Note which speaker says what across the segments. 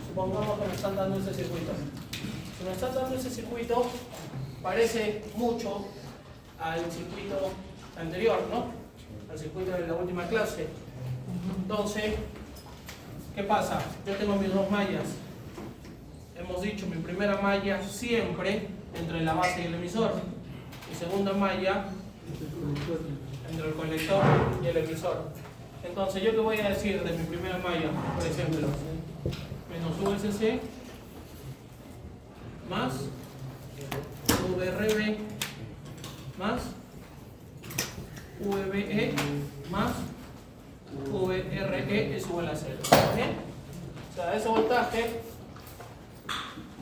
Speaker 1: Supongamos que me están dando ese circuito. Si me están dando ese circuito, parece mucho al circuito anterior, ¿no? Al circuito de la última clase. Entonces, ¿qué pasa? Yo tengo mis dos mallas. Hemos dicho mi primera malla siempre entre la base y el emisor. Mi segunda malla entre el colector y el emisor. Entonces, ¿yo qué voy a decir de mi primera malla? Por ejemplo, menos VCC más VRB más VBE más VRE es igual a 0. ¿Bien? O sea, ese voltaje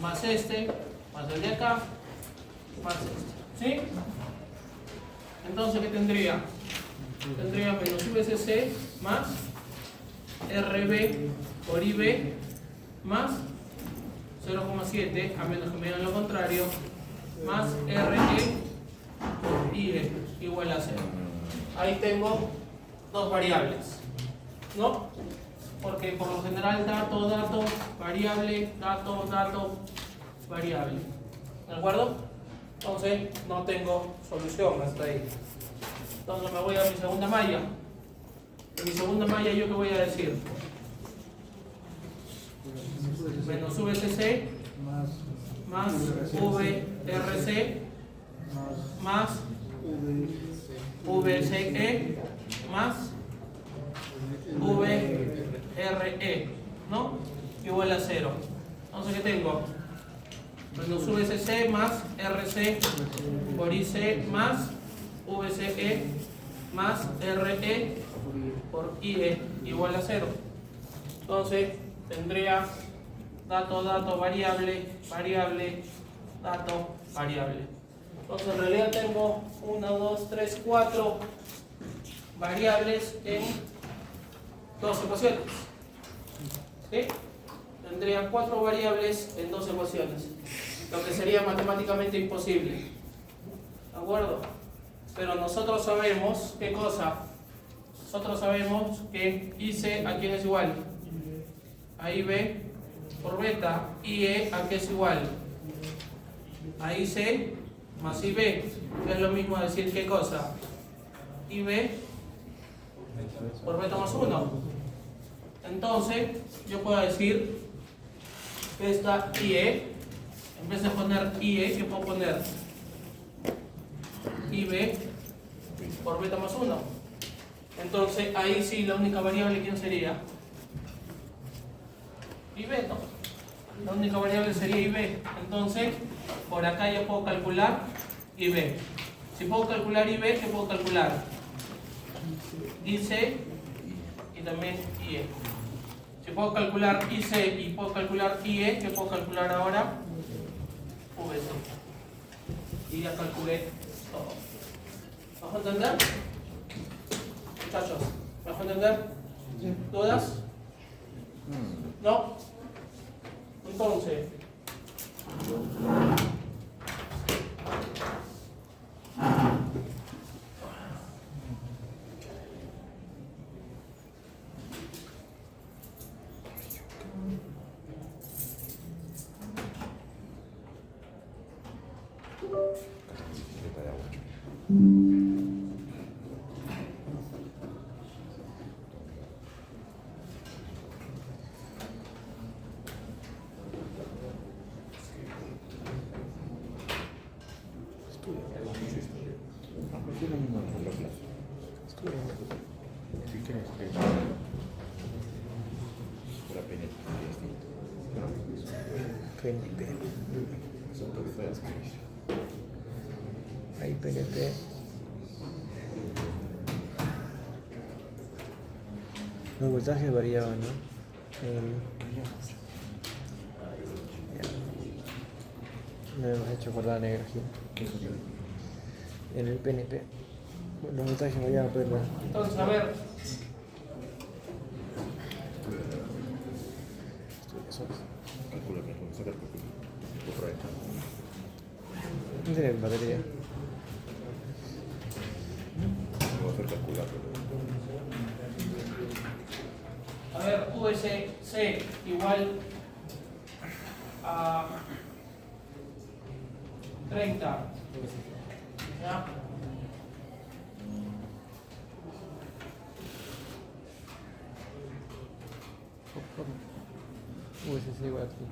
Speaker 1: más este, más el de acá, más este. ¿Sí? Entonces, ¿qué tendría? Tendría menos VCC más RB por IB más 0,7, a menos que me digan lo contrario, más RE por IE igual a 0. Ahí tengo dos variables, ¿no? Porque por lo general dato, variable, dato, variable. ¿De acuerdo? Entonces no tengo solución hasta ahí. Entonces me voy a mi segunda malla. En mi segunda malla, ¿yo qué voy a decir? Menos VCC más VRC más VCE más VRE, ¿no? Igual a 0. Entonces, ¿qué tengo? Menos VCC más RC por IC más VCE más RE por IE igual a 0. Entonces, tendría dato, variable, dato, variable. Entonces, en realidad tengo 1, 2, 3, 4 variables en dos ecuaciones. ¿Sí? Tendría 4 variables en dos ecuaciones, lo que sería matemáticamente imposible. ¿De acuerdo? Pero nosotros sabemos, ¿qué cosa? Nosotros sabemos que IC a quién es igual. A IB por beta. IE a qué es igual. A IC más IB, que es lo mismo decir qué cosa. IB por beta más 1. Entonces, yo puedo decir que esta IE, en vez de poner IE, ¿qué puedo poner? IB por beta más 1. Entonces, ahí sí, la única variable, ¿quién sería? IB, ¿no? La única variable sería IB. Entonces, por acá yo puedo calcular IB. Si puedo calcular IB, ¿qué puedo calcular? IC y también IE. Si puedo calcular IC y puedo calcular IE, ¿qué puedo calcular ahora? VC. Y ya calculé todo. ¿Vas a entender? Muchachos, ¿me vas a entender? ¿Dudas? ¿No? Entonces,
Speaker 2: Ahí PNP. Los voltajes variaban, ¿no? No hemos hecho acordar la energía. En el PNP. Los voltajes variaban, pero
Speaker 1: Entonces, a ver,
Speaker 3: Calcula, saca el calculo. Otra vez.
Speaker 2: no tienen batería.
Speaker 3: No va a hacer calcular, pero...
Speaker 1: a ver, VC igual a 30. ¿Ya?
Speaker 2: VCC igual aquí.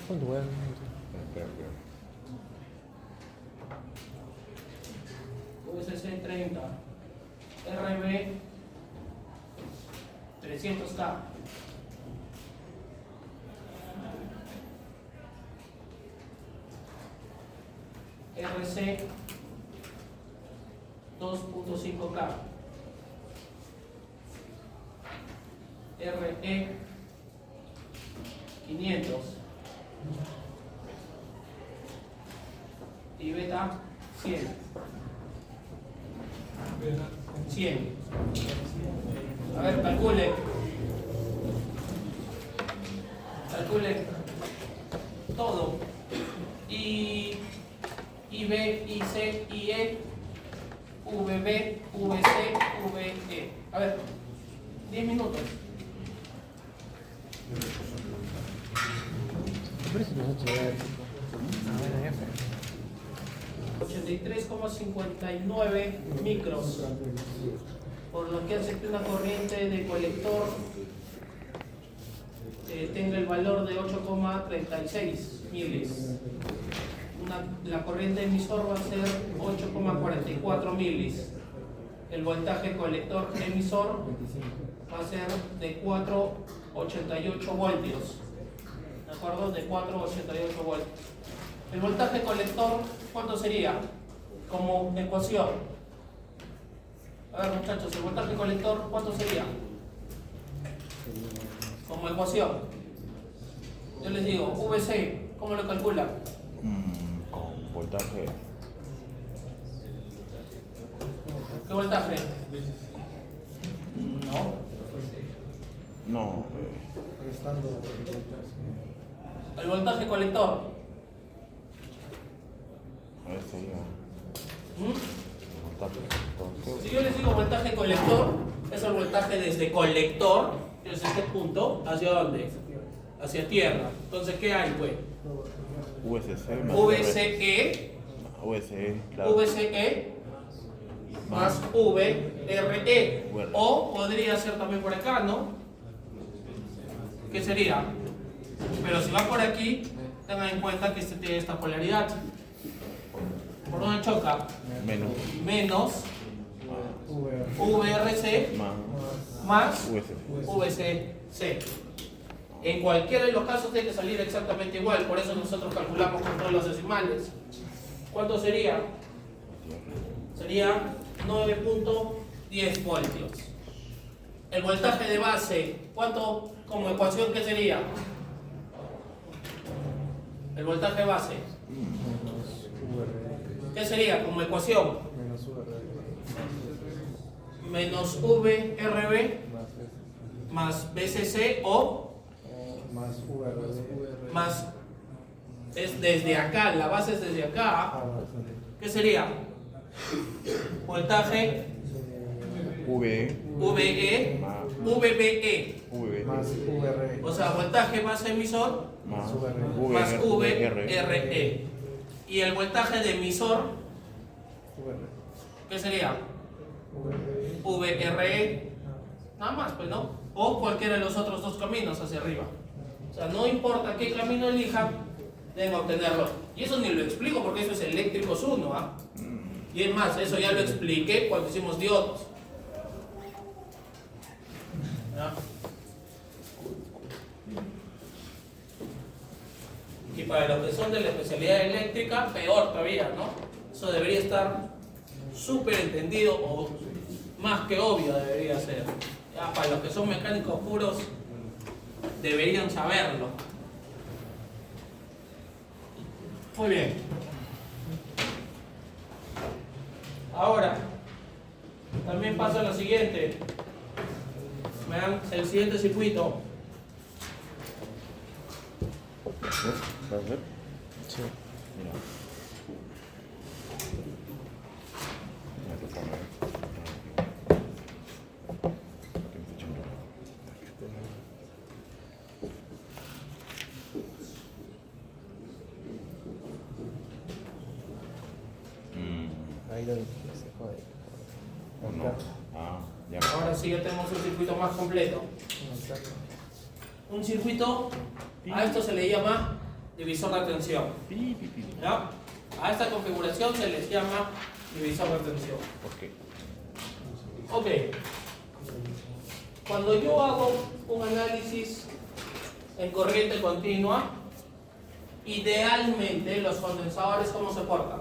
Speaker 2: ¿Cuánto weón?
Speaker 3: Espera.
Speaker 1: VCC 30. RB 300K. RC 2.5K. RE 500 y beta 100. A ver, calcule todo. B, C, E, VB, VC, VE. A ver, 10 minutos.
Speaker 2: Me parece que nosotros ya. A ver,
Speaker 1: 83,59 micros, por lo que hace que una corriente de colector tenga el valor de 8,36 milis. La corriente emisor va a ser 8,44 milis. El voltaje colector emisor va a ser de 4,88 voltios. ¿De acuerdo? De 4,88 voltios. El voltaje colector, ¿cuánto sería? Como ecuación. A ver, muchachos, el voltaje colector, ¿cuánto sería? Como ecuación. Yo les digo, VC, ¿cómo lo calculan?
Speaker 3: Con voltaje.
Speaker 1: ¿Qué voltaje? No. El voltaje colector.
Speaker 3: A ver, sería. Voltaje.
Speaker 1: Si yo les digo voltaje colector, es el voltaje desde colector, desde este punto, ¿hacia dónde? Hacia tierra. Entonces, ¿qué hay, güey?
Speaker 3: VCC más
Speaker 1: VCE,
Speaker 3: claro.
Speaker 1: VCE más VRE.
Speaker 3: Bueno.
Speaker 1: O podría ser también por acá, ¿no? ¿Qué sería? Pero si va por aquí, tengan en cuenta que este tiene esta polaridad. ¿Por dónde choca? Menos VRC más VCC. En cualquiera de los casos tiene que salir exactamente igual, por eso nosotros calculamos con todos los decimales. ¿Cuánto sería? Sería 9.10 voltios. El voltaje de base, ¿cuánto como ecuación qué sería? El voltaje base. ¿Qué sería como ecuación? Menos VRB más BCC o más es desde acá, la base es desde acá. ¿Qué sería? Voltaje VBE
Speaker 3: más
Speaker 1: o sea, voltaje base emisor más VRE. Y el voltaje de emisor, ¿qué sería? VRE. Nada más, pues, ¿no? O cualquiera de los otros dos caminos hacia arriba. O sea, no importa qué camino elijan, deben obtenerlo. Y eso ni lo explico porque eso es eléctricos 1, ¿ah? Y es más, eso ya lo expliqué cuando hicimos diodos. ¿Ya? Y para los que son de la especialidad eléctrica, peor todavía, ¿no? Eso debería estar súper entendido o más que obvio debería ser. Ya, para los que son mecánicos puros, deberían saberlo. Muy bien. Ahora, También pasa lo siguiente. Vean el siguiente circuito.
Speaker 3: ¿Vas a ver?
Speaker 2: Sí.
Speaker 3: Mira. Mira, te pongo, Aquí me estoy echando.
Speaker 2: Ahí donde se jode.
Speaker 3: ¿O no? Ah, ya.
Speaker 1: Ahora sí ya tenemos un circuito más completo. Un circuito, a esto se le llama divisor de tensión. ¿Ya? A esta configuración se les llama divisor de tensión.
Speaker 3: ¿Por qué?
Speaker 1: Ok. Cuando yo hago un análisis en corriente continua, idealmente los condensadores, ¿cómo se portan?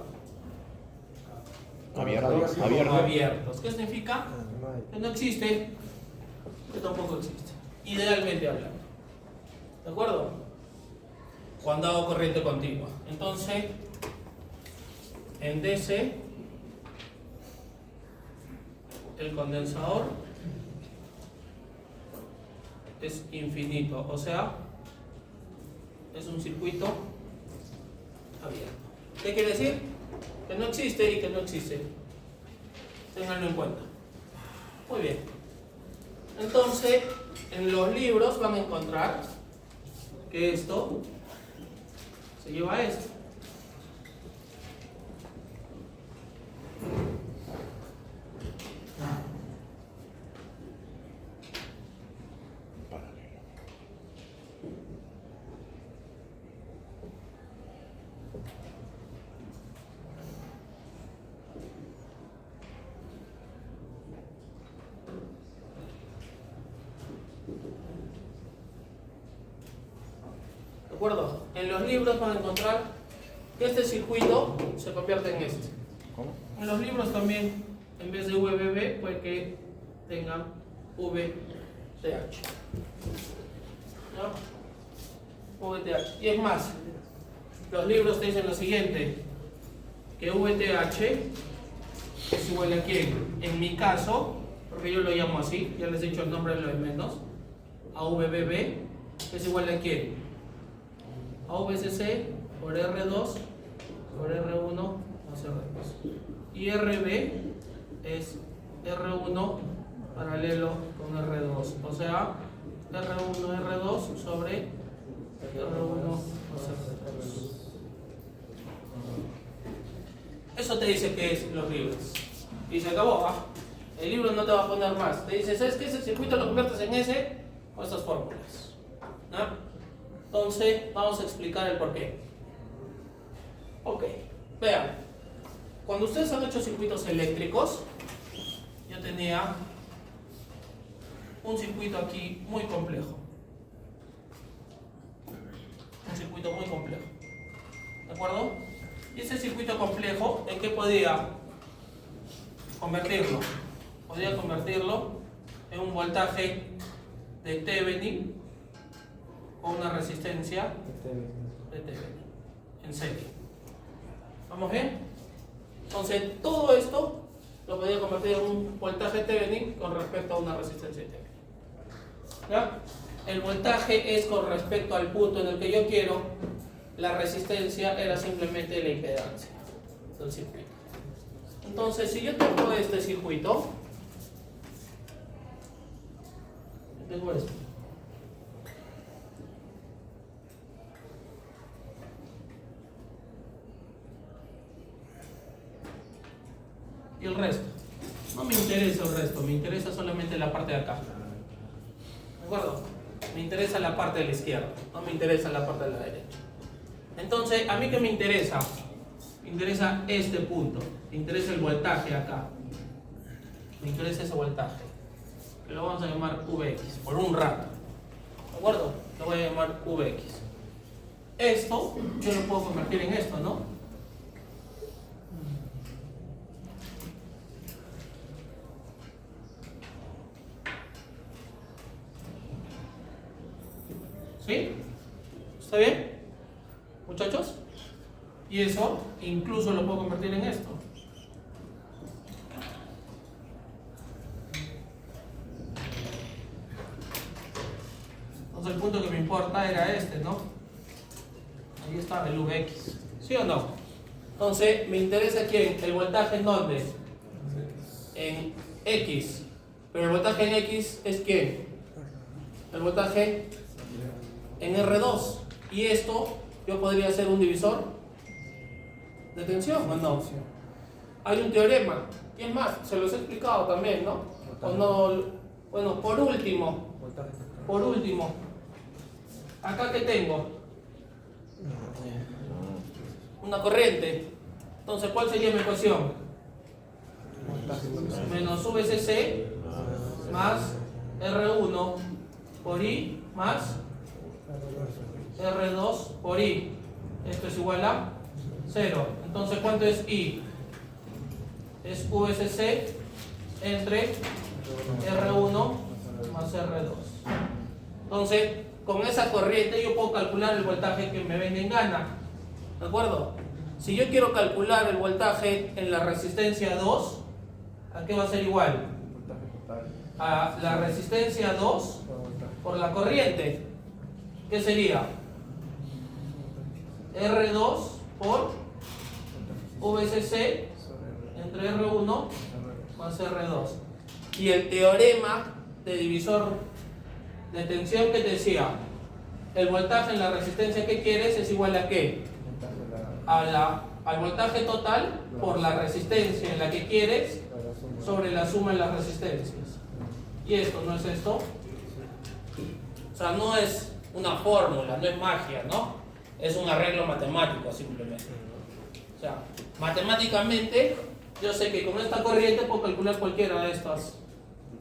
Speaker 3: Abiertos.
Speaker 1: Abiertos. ¿Qué significa?
Speaker 2: No hay.
Speaker 1: Que no existe, que tampoco existe. Idealmente hablando. ¿De acuerdo? Cuando hago corriente continua. Entonces, en DC, el condensador es infinito, o sea, es un circuito abierto. ¿Qué quiere decir? Que no existe y que no existe. Ténganlo en cuenta. Muy bien. Entonces, en los libros van a encontrar que esto se lleva a esto.
Speaker 3: Paralelo.
Speaker 1: ¿De acuerdo? En los libros van a encontrar que este circuito se convierte en este.
Speaker 3: ¿Cómo?
Speaker 1: En los libros también, en vez de VBB, puede que tengan VTH. ¿No? VTH. Y es más, los libros te dicen lo siguiente, que VTH es igual a quién. En mi caso, porque yo lo llamo así, ya les he dicho el nombre de los elementos, a VBB es igual a quién. A VCC por R2 por R1 más R2. Y RB es R1 paralelo con R2. O sea, R1 R2 sobre R1 más R2. Eso te dice que es los libros. Y se acabó, ¿ah? El libro no te va a poner más. Te dice, ¿sabes qué? Ese circuito lo conviertes en ese con estas fórmulas. ¿No? Entonces, vamos a explicar el porqué. Ok, vean. Cuando ustedes han hecho circuitos eléctricos, yo tenía un circuito aquí muy complejo. Un circuito muy complejo. ¿De acuerdo? Y ese circuito complejo, ¿en qué podía convertirlo? Podía convertirlo en un voltaje de Thevenin o una resistencia de Thevenin en serie. ¿Vamos bien? Entonces, todo esto lo podía convertir en un voltaje Thevenin con respecto a una resistencia de Thevenin. ¿Ya? El voltaje es con respecto al punto en el que yo quiero, la resistencia era simplemente la impedancia del circuito. Entonces, si yo tengo este circuito, tengo esto. Y el resto. No me interesa el resto, me interesa solamente la parte de acá. ¿De acuerdo? Me interesa la parte de la izquierda, no me interesa la parte de la derecha. Entonces, ¿a mí qué me interesa? Me interesa este punto, me interesa el voltaje acá. Me interesa ese voltaje. Que lo vamos a llamar Vx, por un rato. ¿De acuerdo? Lo voy a llamar Vx. Esto, yo lo puedo convertir en esto, ¿no? ¿Sí? ¿Está bien? Muchachos. Y eso incluso lo puedo convertir en esto. Entonces el punto que me importa era este, ¿no? Ahí está el Vx. ¿Sí o no? Entonces, me interesa quién, el voltaje en dónde? En X. Pero el voltaje en X es quién? El voltaje en R2. Y esto, yo podría hacer un divisor de tensión, ¿o no? Hay un teorema. ¿Y es más? Se los he explicado también, ¿no? O no. Bueno, por último, acá que tengo una corriente. Entonces, ¿cuál sería mi ecuación? Menos VCC más R1 por I más R2 por I. Esto es igual a 0. Entonces, ¿cuánto es I? Es VCC entre R1 más R2. Entonces, con esa corriente yo puedo calcular el voltaje que me venga en gana. ¿De acuerdo? Si yo quiero calcular el voltaje en la resistencia 2, ¿a qué va a ser igual? A la resistencia 2 por la corriente. ¿Qué sería? R2 por VCC entre R1 más R2. Y el teorema de divisor de tensión que te decía, el voltaje en la resistencia que quieres es igual a ¿qué? Al voltaje total por la resistencia en la que quieres sobre la suma de las resistencias. Y esto, ¿no es esto? O sea, no es una fórmula, no es magia, ¿no? Es un arreglo matemático simplemente. O sea, matemáticamente yo sé que con esta corriente puedo calcular cualquiera de estos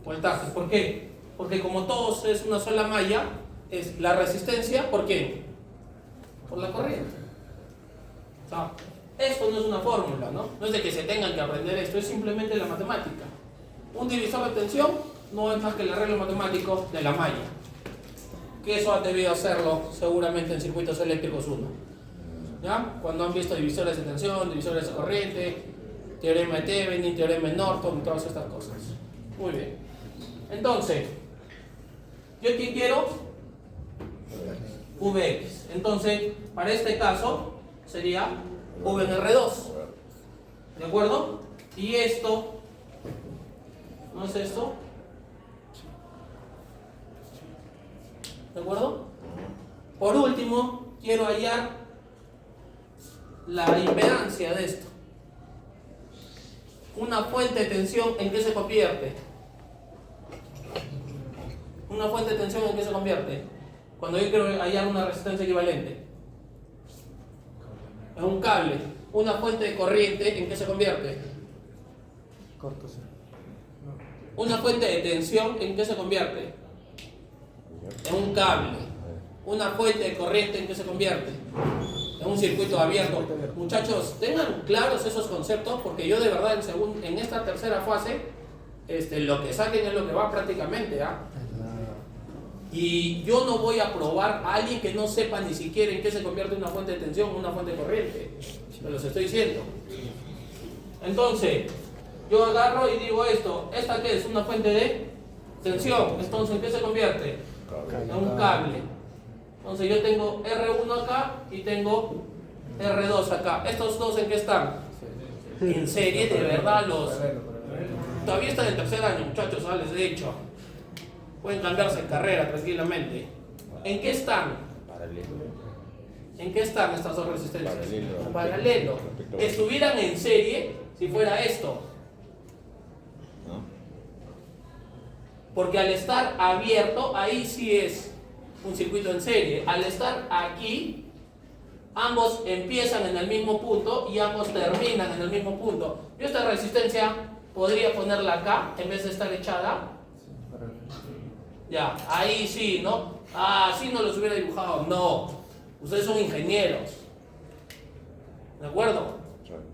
Speaker 1: voltajes. ¿Por qué? Porque como todos es una sola malla, es la resistencia, ¿por qué? Por la corriente. O sea, esto no es una fórmula, ¿no? No es de que se tengan que aprender esto, es simplemente la matemática. Un divisor de tensión no es más que el arreglo matemático de la malla. Que eso han debido hacerlo seguramente en circuitos eléctricos 1. ¿Ya? Cuando han visto divisores de tensión, divisores de corriente, teorema de Thevenin, teorema de Norton, todas estas cosas. Muy bien. Entonces, ¿yo aquí quiero? Vx. Entonces, para este caso, sería V en R2. ¿De acuerdo? Y esto, ¿no es esto? ¿De acuerdo? Por último, quiero hallar la impedancia de esto. Una fuente de tensión, ¿en qué se convierte? Una fuente de tensión, ¿en qué se convierte? Cuando yo quiero hallar una resistencia equivalente. Es un cable. Una fuente de corriente, ¿en qué se convierte? Una fuente de tensión, ¿en qué se convierte? En un cable. Una fuente de corriente, ¿en qué se convierte? En un circuito abierto. Muchachos, tengan claros esos conceptos, porque yo de verdad en esta tercera fase, lo que saquen es lo que va prácticamente, ¿ah? Y yo no voy a probar a alguien que no sepa ni siquiera en qué se convierte una fuente de tensión o una fuente de corriente. Se los estoy diciendo. Entonces, yo agarro y digo esto. ¿Esta qué es? Una fuente de tensión. Entonces, ¿en qué se convierte? En un cable. Entonces, yo tengo R1 acá y tengo R2 acá. ¿Estos dos en qué están? En serie, de verdad, todavía están en tercer año, muchachos, les he dicho. Pueden cambiarse de carrera tranquilamente. ¿En qué están? ¿En qué están estas dos resistencias? Paralelo. Estuvieran en serie si fuera esto. Porque al estar abierto, ahí sí es un circuito en serie. Al estar aquí, ambos empiezan en el mismo punto y ambos terminan en el mismo punto. Yo esta resistencia podría ponerla acá en vez de estar echada. Ya, ahí sí, ¿no? Ah, sí no los hubiera dibujado. No, ustedes son ingenieros. ¿De acuerdo?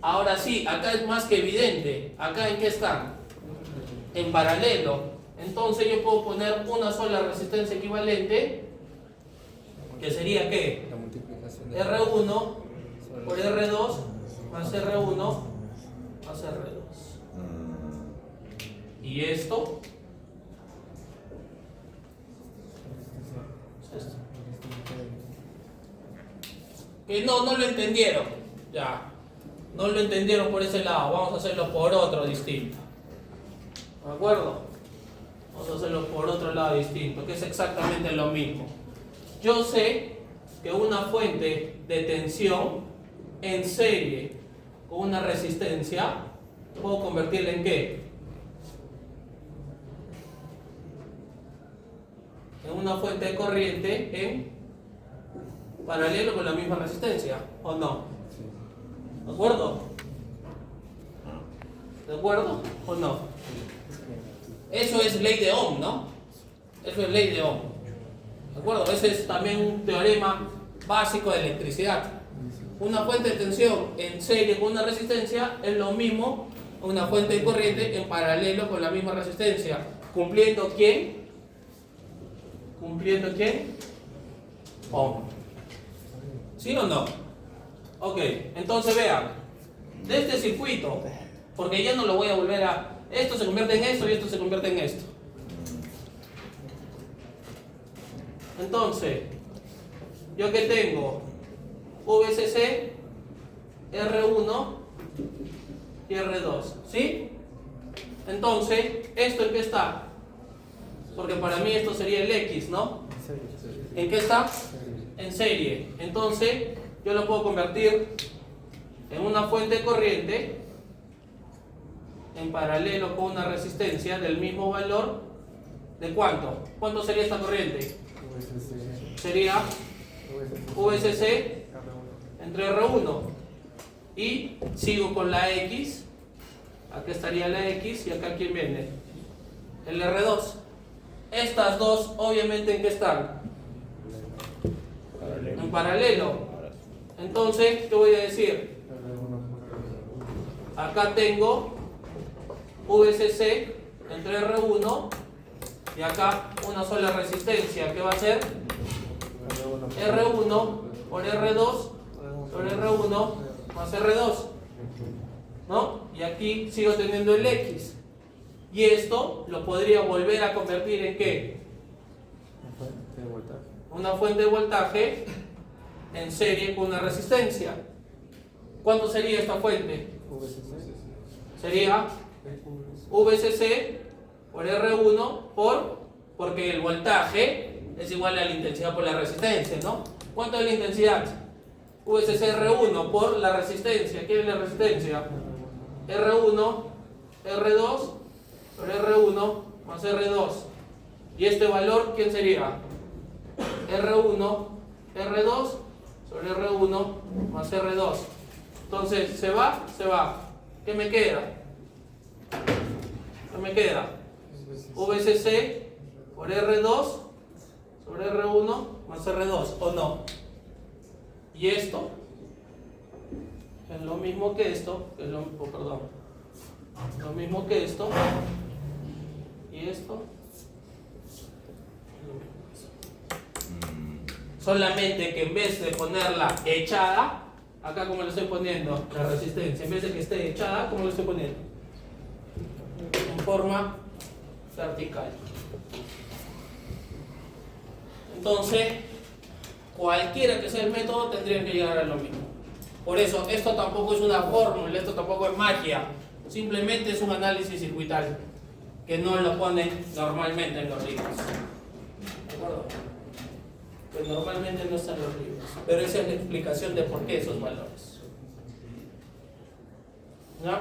Speaker 1: Ahora sí, acá es más que evidente. ¿Acá en qué están? En paralelo. Entonces yo puedo poner una sola resistencia equivalente, que sería ¿qué? R1 por R2 más R1 más R2. Y esto es esto. No lo entendieron. Ya. No lo entendieron por ese lado. Vamos a hacerlo por otro distinto. ¿De acuerdo? Vamos a hacerlo por otro lado distinto, que es exactamente lo mismo. Yo sé que una fuente de tensión en serie con una resistencia, puedo convertirla en ¿qué? En una fuente de corriente en paralelo con la misma resistencia, ¿o no? ¿De acuerdo? ¿De acuerdo o no? Eso es ley de Ohm, ¿no? Eso es ley de Ohm. ¿De acuerdo? Ese es también un teorema básico de electricidad. Una fuente de tensión en serie con una resistencia es lo mismo que una fuente de corriente en paralelo con la misma resistencia. ¿Cumpliendo quién? ¿Cumpliendo quién? Ohm. ¿Sí o no? Ok, entonces vean, de este circuito, porque ya no lo voy a volver a... Esto se convierte en esto y esto se convierte en esto. Entonces, yo que tengo VCC, R1 y R2, ¿sí? Entonces, ¿esto en qué está? Porque para mí esto sería el X, ¿no? ¿En qué está? En serie. Entonces, yo lo puedo convertir en una fuente de corriente en paralelo con una resistencia del mismo valor. ¿De cuánto? ¿Cuánto sería esta corriente? Sería VCC entre R1 y sigo con la X. Acá estaría la X y acá ¿quién viene? El R2. Estas dos obviamente ¿en qué están? En paralelo. Entonces, ¿qué voy a decir? Acá tengo VCC entre R1 y acá una sola resistencia. ¿Qué va a ser? R1 por R2 sobre R1 más R2, ¿no? Y aquí sigo teniendo el X. Y esto lo podría volver a convertir en ¿qué? Una fuente de voltaje en serie con una resistencia. ¿Cuánto sería esta fuente? Sería VCC por R1 porque el voltaje es igual a la intensidad por la resistencia, ¿no? ¿Cuánto es la intensidad? VCC R1 por la resistencia. ¿Quién es la resistencia? R1, R2 sobre R1 más R2. ¿Y este valor quién sería? R1, R2 sobre R1 más R2. Entonces, ¿se va? Se va. ¿Qué me queda? ¿Qué me queda? VCC por R2 sobre R1 más R2, ¿o no? Y esto es lo mismo que esto, lo mismo que esto, y esto. Solamente que en vez de ponerla echada, acá como le estoy poniendo la resistencia, en vez de que esté echada, ¿cómo lo estoy poniendo? En forma vertical. Entonces, cualquiera que sea el método tendría que llegar a lo mismo. Por eso, esto tampoco es una fórmula, esto tampoco es magia, simplemente es un análisis circuital que no lo ponen normalmente en los libros. ¿De acuerdo? Pues normalmente no están en los libros, pero esa es la explicación de por qué esos valores. ¿No?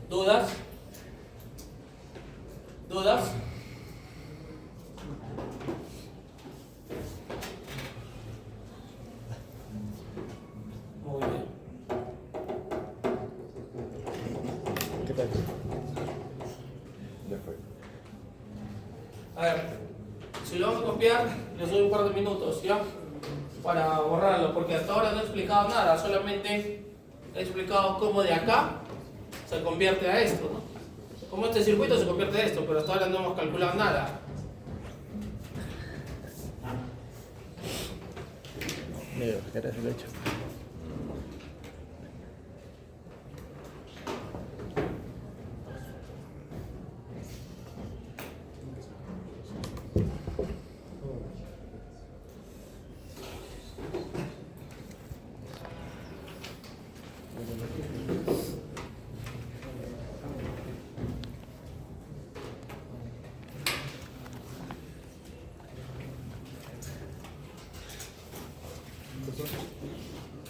Speaker 1: ¿Dudas? ¿Dudas? Muy bien.
Speaker 2: ¿Qué tal?
Speaker 3: Ya fue.
Speaker 1: A ver, si lo van a copiar, les doy un par de minutos, ¿ya? Para borrarlo, porque hasta ahora no he explicado nada, solamente he explicado cómo de acá se convierte a esto, ¿no? Cómo este circuito se convierte a esto, pero hasta ahora no hemos calculado nada.
Speaker 2: Mira, ¿qué eres el hecho?
Speaker 3: ¿Estos son?